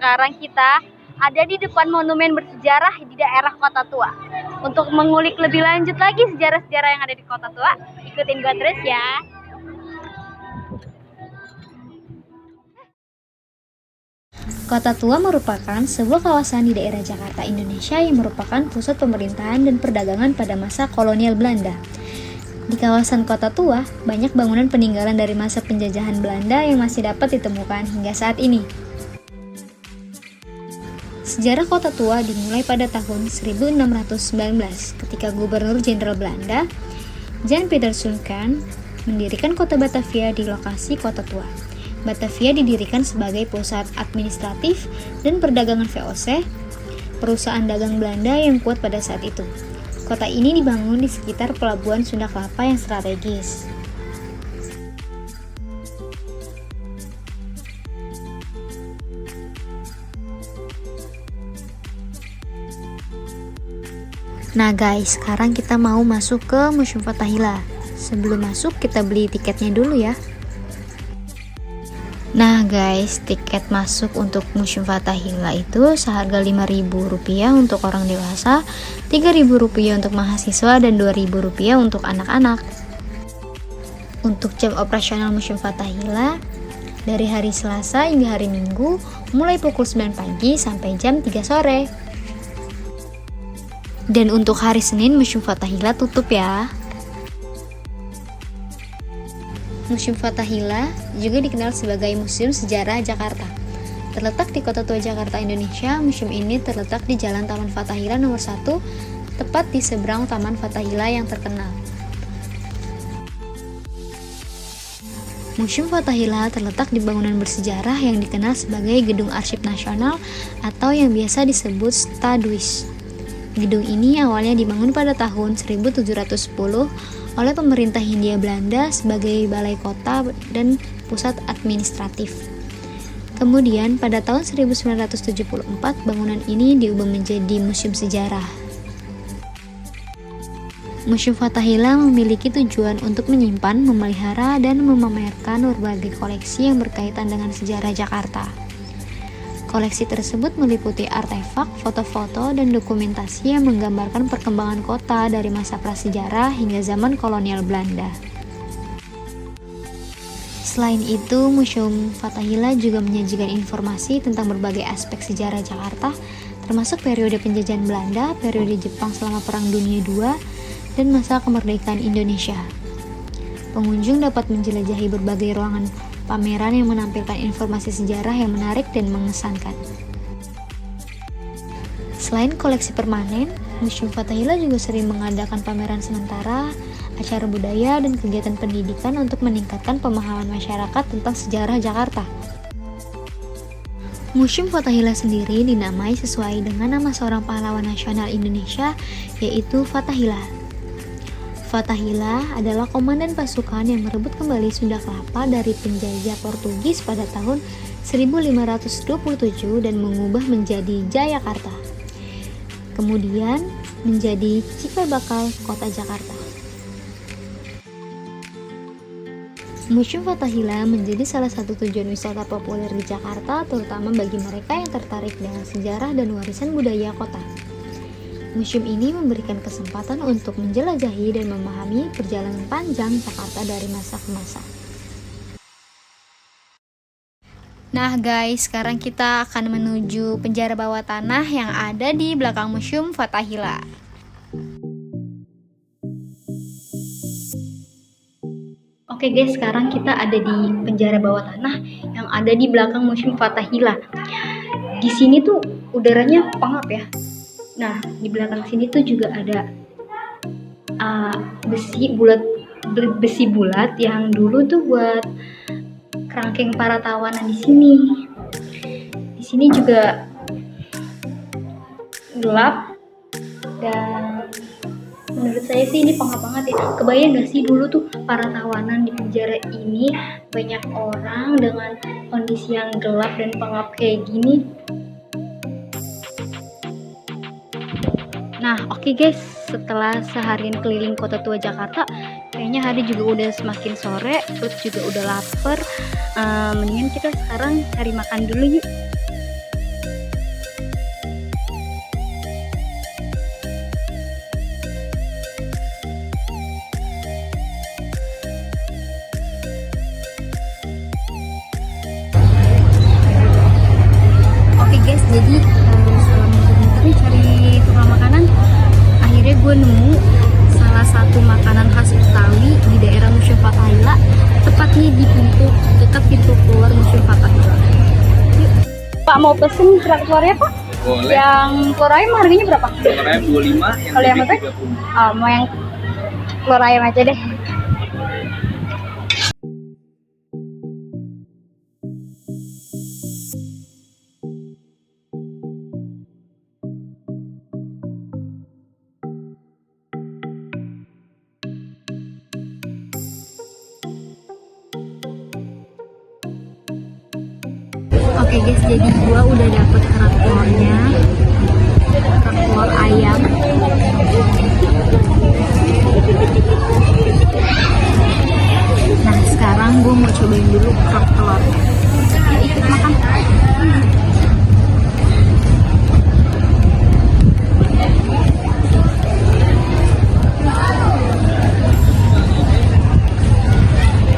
sekarang kita ada di depan monumen bersejarah di daerah Kota Tua. Untuk mengulik lebih lanjut lagi sejarah-sejarah yang ada di Kota Tua, ikutin gua terus ya. Kota Tua merupakan sebuah kawasan di daerah Jakarta, Indonesia yang merupakan pusat pemerintahan dan perdagangan pada masa kolonial Belanda. Di kawasan Kota Tua, banyak bangunan peninggalan dari masa penjajahan Belanda yang masih dapat ditemukan hingga saat ini. Sejarah Kota Tua dimulai pada tahun 1619 ketika Gubernur Jenderal Belanda, Jan Pieter Soenkarno, mendirikan kota Batavia di lokasi Kota Tua. Batavia didirikan sebagai pusat administratif dan perdagangan VOC, perusahaan dagang Belanda yang kuat pada saat itu. Kota ini dibangun di sekitar pelabuhan Sunda Kelapa yang strategis. Nah guys, sekarang kita mau masuk ke Museum Fathahillah. Sebelum masuk, kita beli tiketnya dulu ya. Nah guys, tiket masuk untuk Museum Fathahillah itu seharga Rp5.000 untuk orang dewasa, Rp3.000 untuk mahasiswa, dan Rp2.000 untuk anak-anak. Untuk jam operasional Museum Fathahillah, dari hari Selasa hingga hari Minggu, mulai pukul 9 pagi sampai jam 3 sore. Dan untuk hari Senin, Museum Fathahillah tutup ya. Museum Fathahillah juga dikenal sebagai Museum Sejarah Jakarta. Terletak di Kota Tua Jakarta, Indonesia, museum ini terletak di Jalan Taman Fathahillah nomor 1, tepat di seberang Taman Fathahillah yang terkenal. Museum Fathahillah terletak di bangunan bersejarah yang dikenal sebagai Gedung Arsip Nasional atau yang biasa disebut Stadhuis. Gedung ini awalnya dibangun pada tahun 1710 oleh pemerintah Hindia Belanda sebagai balai kota dan pusat administratif. Kemudian pada tahun 1974 bangunan ini diubah menjadi museum sejarah. Museum Fathahillah memiliki tujuan untuk menyimpan, memelihara, dan memamerkan berbagai koleksi yang berkaitan dengan sejarah Jakarta. Koleksi tersebut meliputi artefak, foto-foto, dan dokumentasi yang menggambarkan perkembangan kota dari masa prasejarah hingga zaman kolonial Belanda. Selain itu, Museum Fathahillah juga menyajikan informasi tentang berbagai aspek sejarah Jakarta, termasuk periode penjajahan Belanda, periode Jepang selama Perang Dunia II, dan masa kemerdekaan Indonesia. Pengunjung dapat menjelajahi berbagai ruangan pameran yang menampilkan informasi sejarah yang menarik dan mengesankan. Selain koleksi permanen, Museum Fathahillah juga sering mengadakan pameran sementara, acara budaya, dan kegiatan pendidikan untuk meningkatkan pemahaman masyarakat tentang sejarah Jakarta. Museum Fathahillah sendiri dinamai sesuai dengan nama seorang pahlawan nasional Indonesia, yaitu Fathahillah. Fathahillah adalah komandan pasukan yang merebut kembali Sunda Kelapa dari penjajah Portugis pada tahun 1527 dan mengubah menjadi Jayakarta. Kemudian menjadi cikal bakal kota Jakarta. Museum Fathahillah menjadi salah satu tujuan wisata populer di Jakarta, terutama bagi mereka yang tertarik dengan sejarah dan warisan budaya kota. Museum ini memberikan kesempatan untuk menjelajahi dan memahami perjalanan panjang Jakarta dari masa ke masa. Nah guys, sekarang kita akan menuju penjara bawah tanah yang ada di belakang Museum Fathahillah. Oke guys, sekarang kita ada di penjara bawah tanah yang ada di belakang Museum Fathahillah. Di sini tuh udaranya pengap ya. Nah, di belakang sini tuh juga ada besi bulat yang dulu tuh buat kerangkeng para tawanan di sini. Di sini juga gelap dan menurut saya sih ini pengap banget ya. Kebayang gak sih dulu tuh para tawanan di penjara ini banyak orang dengan kondisi yang gelap dan pengap kayak gini. Nah, oke guys, setelah seharian keliling Kota Tua Jakarta, kayaknya hari juga udah semakin sore, perut juga udah lapar. Mendingan kita sekarang cari makan dulu yuk. Jadi setelah muter-muter cari tukang makanan, akhirnya gue nemu salah satu makanan khas Betawi di daerah Museum Fathahillah, tepatnya di dekat pintu keluar Museum Fathahillah. Yuk. Pak, mau pesen kerak telurnya Pak? Boleh. Yang telur ayam harganya berapa? Telur ayam 25, yang kalau yang apa? 30. Mau yang telur ayam aja deh. Oke guys, jadi gua udah dapet kerak telurnya, kerak telur ayam. Nah sekarang gua mau cobain dulu kerak telurnya. Yuk ikut makan.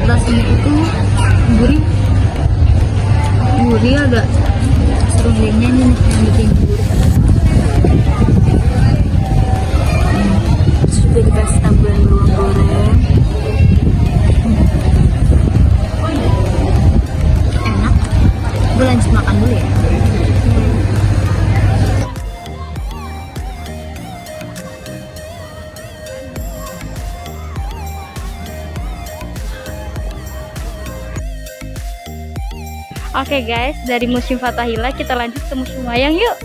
Rasanya itu gurih, ada serundengnya nih yang bikin gurih. Terus juga dikasih tambahan bawang goreng. Enak. Gue lanjut makan dulu ya. Oke guys, dari Museum Fathahillah kita lanjut ke Museum Wayang yuk.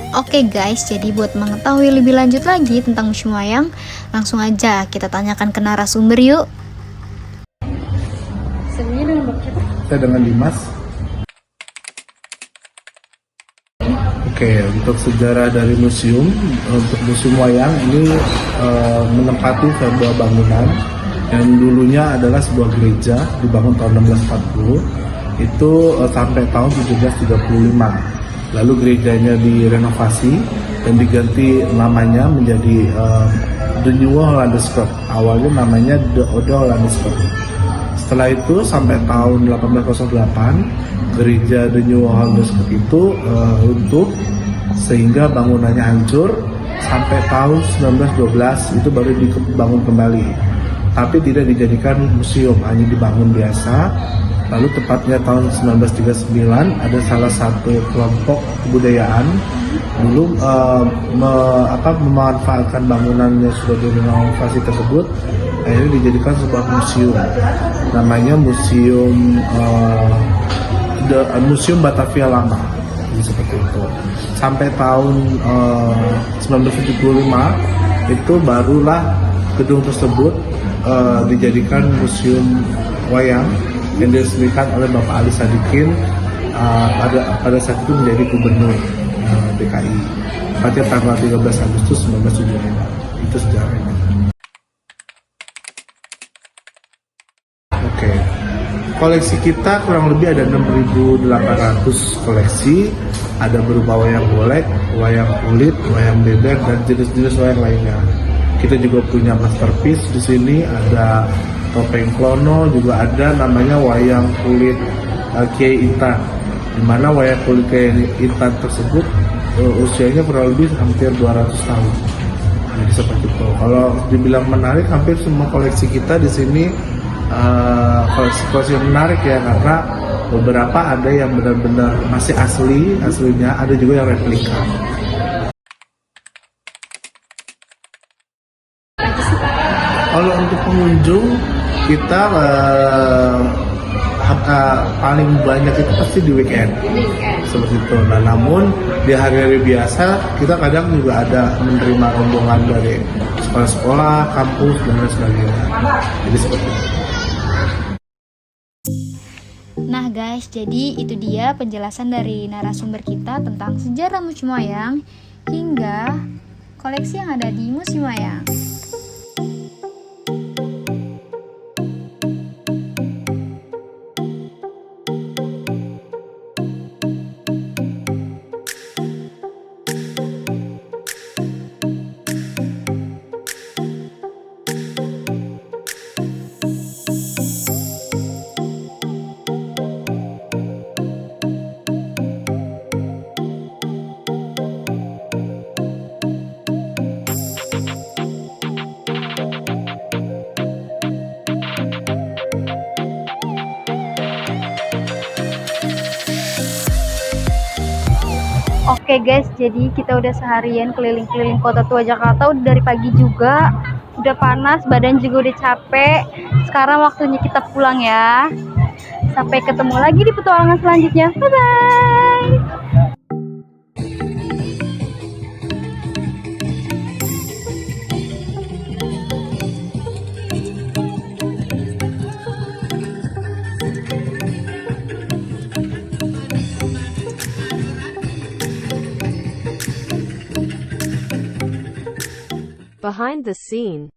Oke guys, jadi buat mengetahui lebih lanjut lagi tentang Museum Wayang, langsung aja kita tanyakan ke narasumber yuk. Sebenarnya dengan Bapak siapa? Saya dengan Dimas. Oke, untuk sejarah dari museum, untuk Museum Wayang ini menempati sebuah bangunan yang dulunya adalah sebuah gereja dibangun tahun 1640 itu sampai tahun 1735. Lalu gerejanya direnovasi dan diganti namanya menjadi The New Hollandeskerk. Awalnya namanya The Oude Hollandeskerk. Setelah itu sampai tahun 1808 gereja The New Hollandeskerk itu runtuh sehingga bangunannya hancur. Sampai tahun 1912 itu baru dibangun kembali. Tapi tidak dijadikan museum, hanya dibangun biasa. Lalu tepatnya tahun 1939 ada salah satu kelompok kebudayaan dulu memanfaatkan bangunan yang sudah direnovasi tersebut, akhirnya dijadikan sebuah museum. Namanya Museum Batavia Lama, seperti itu. Sampai tahun 1975 itu barulah gedung tersebut dijadikan museum wayang yang diresmikan oleh Bapak Ali Sadikin pada saat itu menjadi gubernur DKI pada tanggal 13 Agustus 1975. Itu sejarahnya. Oke. Koleksi kita kurang lebih ada 6.800 koleksi. Ada berupa wayang golek, wayang kulit, wayang beber, dan jenis-jenis wayang lainnya. Kita juga punya masterpiece di sini, ada topeng klono, juga ada namanya wayang kulit Kiai Intan, di mana wayang kulit Kiai Intan tersebut usianya kurang lebih hampir 200 tahun. Jadi seperti itu. Kalau dibilang menarik, hampir semua koleksi kita di sini koleksi yang menarik ya, karena beberapa ada yang benar-benar masih aslinya, ada juga yang replika. Kalau untuk pengunjung kita paling banyak itu pasti di weekend, seperti itu. Nah, namun di hari-hari biasa kita kadang juga ada menerima rombongan dari sekolah-sekolah, kampus dan lain sebagainya. Jadi seperti itu. Nah guys, jadi itu dia penjelasan dari narasumber kita tentang sejarah Museum Wayang hingga koleksi yang ada di Museum Wayang. guys, jadi kita udah seharian keliling-keliling kota tua Jakarta, udah dari pagi juga, udah panas, badan juga udah capek. Sekarang waktunya kita pulang ya. Sampai ketemu lagi di petualangan selanjutnya. Bye bye. Behind the scene.